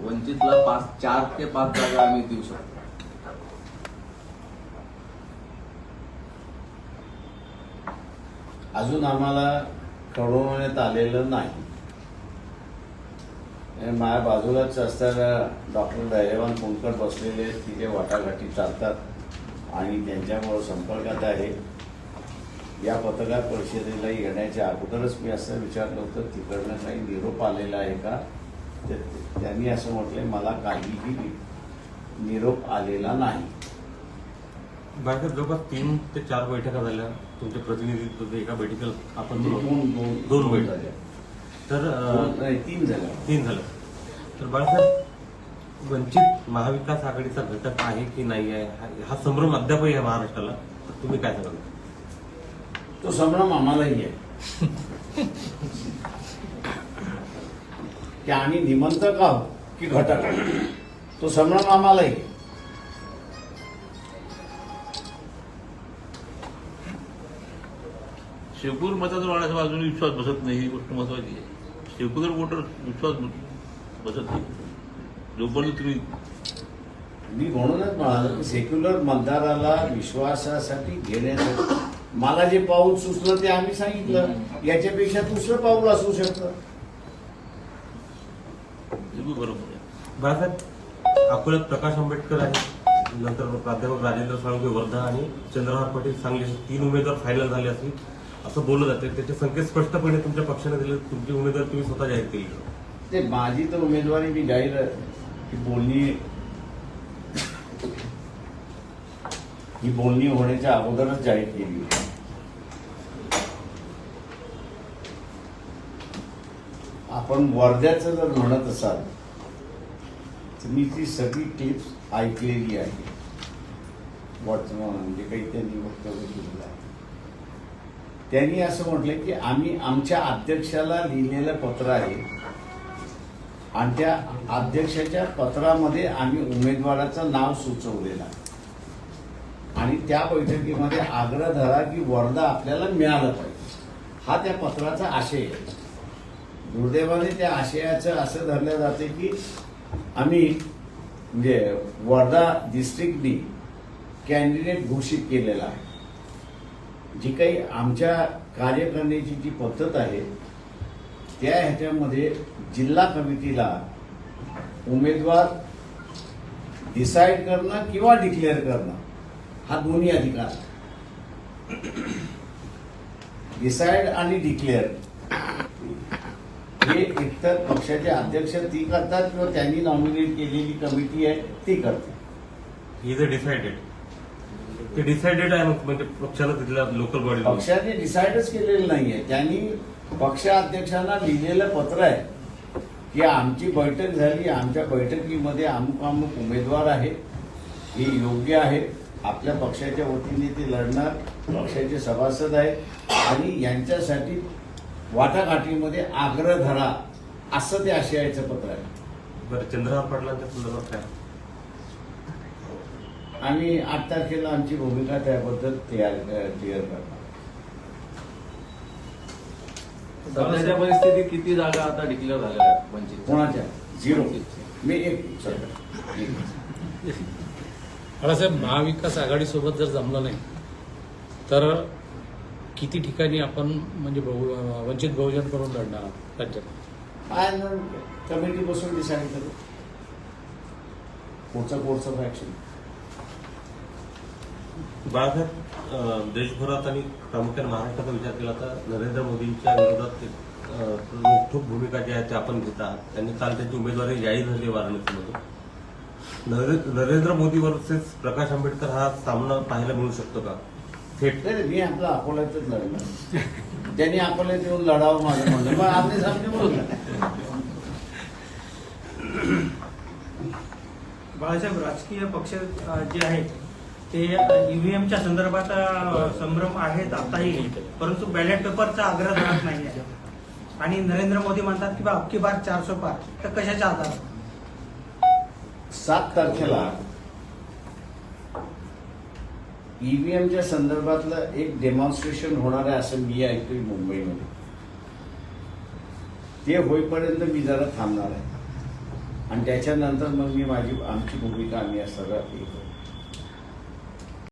वंचितला 4 ते 5 जागा आम्ही देऊ शकतो. अजून आम्हाला कळवण्यात आलेलं नाही. माझ्या बाजूलाच असताना डॉक्टर धैर्यवान कोणकर बसलेले आहेत, तिथे वाटाघाटी चालतात आणि त्यांच्यामुळे संपर्कात आहे. या पत्रकार परिषदेला येण्याच्या अगोदरच मी असं विचारलं होतं तिकडनं काही निरोप आलेला आहे का, त्यांनी असं म्हटलंय मला काहीही निरोप आलेला नाही. बाहेर जवळपास 3 ते 4 बैठका झाल्या तुमच्या प्रतिनिधी एका बैठकीला आपण दोन बैठका झाल्या तर 3 झालं. तर बाळासाहेब वंचित महाविकास आघाडीचा घटक आहे की नाही आहे हा संभ्रम अद्यापही आहे महाराष्ट्राला, तर तुम्ही काय सांगाल? तो संभ्रम आम्हालाही आहे की आम्ही निमंत्रक आहोत की घटक आहोत, तो संभ्रम आम्हालाही आहे. शेकूर मताचा वाढायचा अजून विश्वास बसत नाही, ही गोष्ट महत्वाची आहे. शेकूर वोटर विश्वास बसत नाही जोपर्यंत तुम्ही. मी म्हणूनच म्हणालो की सेक्युलर मतदाराला विश्वासासाठी घेण्यासाठी मला जे पाऊल सुचलं ते आम्ही सांगितलं. याच्यापेक्षा दुसरं पाऊल असू शकतं. बरोबर आहे. बाळासाहेब अकोल्यात प्रकाश आंबेडकर आहे, नंतर प्राध्यापक राजेंद्र साळुंखे वर्धा आणि चंद्रहार पाटील सांगली 3 उमेदवार फायनल झाले असतील असं बोललं जाते. त्याचे संकेत स्पष्टपणे तुमच्या पक्षाने दिले, तुमची उमेदवार तुम्ही स्वतः जाहीर केली. ते माझी तर उमेदवारी मी जाहीर ही बोलणी होण्याच्या अगोदरच जाहीर केली होती. आपण वर्ध्याचं जर म्हणत असाल तर मी ती सगळी क्लिप्स ऐकलेली आहे. म्हणजे काही त्यांनी वक्तव्य केलेलं आहे. त्यांनी असं म्हटलं की आम्ही आमच्या अध्यक्षाला लिहिलेलं पत्र आहे आणि त्या अध्यक्षाच्या पत्रामध्ये आम्ही उमेदवाराचं नाव सुचवलेलं आहे आणि त्या बैठकीमध्ये आग्रह धरा की वर्धा आपल्याला मिळालं पाहिजे, हा त्या पत्राचा आशय आहे. दुर्दैवाने त्या आशयाचं असं धरलं जाते की आम्ही म्हणजे वर्धा डिस्ट्रिक्टनी कॅन्डिडेट घोषित केलेला आहे. जी काही आमच्या कार्य करण्याची जी पद्धत आहे त्या ह्याच्यामध्ये जिल्हा कमिटीला उमेदवार डिसाईड करणं किंवा डिक्लेअर करणं हा दोन्ही अधिकार आहे. डिसाईड आणि डिक्लेअर हे एकतर पक्षाचे अध्यक्ष ती करतात किंवा त्यांनी नॉमिनेट केलेली कमिटी आहे ती करते. इज अ डिसाइडेड, ते डिसाइडेड आहे म्हणजे पक्षाला तिथल्या लोकल बॉडी पक्षाने डिसाईडच केलेलं नाहीये. त्यांनी पक्षाध्यक्षांना लिहिलेलं पत्र आहे की आमची बैठक झाली, आमच्या बैठकीमध्ये अमुक अमुक उमेदवार आहे, हे योग्य आहे, आपल्या पक्षाच्या वतीने ते लढणार, पक्षाचे सभासद आहेत आणि यांच्यासाठी वाटाघाटीमध्ये आग्रह धरा, असं ते आशयाचं पत्र आहे. बरं, चंद्रहार पाटलांच्या संदर्भात काय? आणि 8 तारखेला आमची भूमिका त्याबद्दल क्लिअर करणार. सध्याच्या परिस्थितीत किती जागा आता डिक्लेअर झाल्या आहेत वंचित? कोणाच्या? 0. मी 1. बाळासाहेब, महाविकास आघाडीसोबत जर जमलं नाही तर किती ठिकाणी आपण म्हणजे वंचित बहुजन करून लढणार राज्यात? कमिटी बसून डिसाईड करू कोर्स ऑफ ऍक्शन. बाळासाहेब, देशभरात आणि प्रामुख्याने महाराष्ट्राचा विचार केला तर नरेंद्र मोदींच्या विरोधात रोखठोक भूमिका जी आहे ते आपण घेत आहात. त्यांनी काल त्यांची उमेदवारी जाहीर झाली वाराणसीमधून. नरेंद्र मोदी वर्सेस प्रकाश आंबेडकर हा सामना पाहायला मिळू शकतो का थेट? मी आपला अकोल्यातच लढणार. त्यांनी अकोल्यात येऊन लढावं माझं म्हणलं, मग आपले सामने बोलला. बाळासाहेब, राजकीय पक्ष जे आहेत ते ईव्हीएमच्या संदर्भात संभ्रम आहेत आताही, परंतु बॅलेट पेपरचा आग्रह धरत नाही आहे आणि नरेंद्र मोदी म्हणतात की अबकी बार 400 पार, तर कशाच्या आधार? 7 तारखेला ईव्हीएमच्या संदर्भातलं एक डेमॉन्स्ट्रेशन होणार आहे असं मी ऐकतोय मुंबईमध्ये. ते होईपर्यंत मी जरा थांबणार आहे. आणि त्याच्यानंतर मग मी आमची भूमिका आम्ही या सगळं हे करू.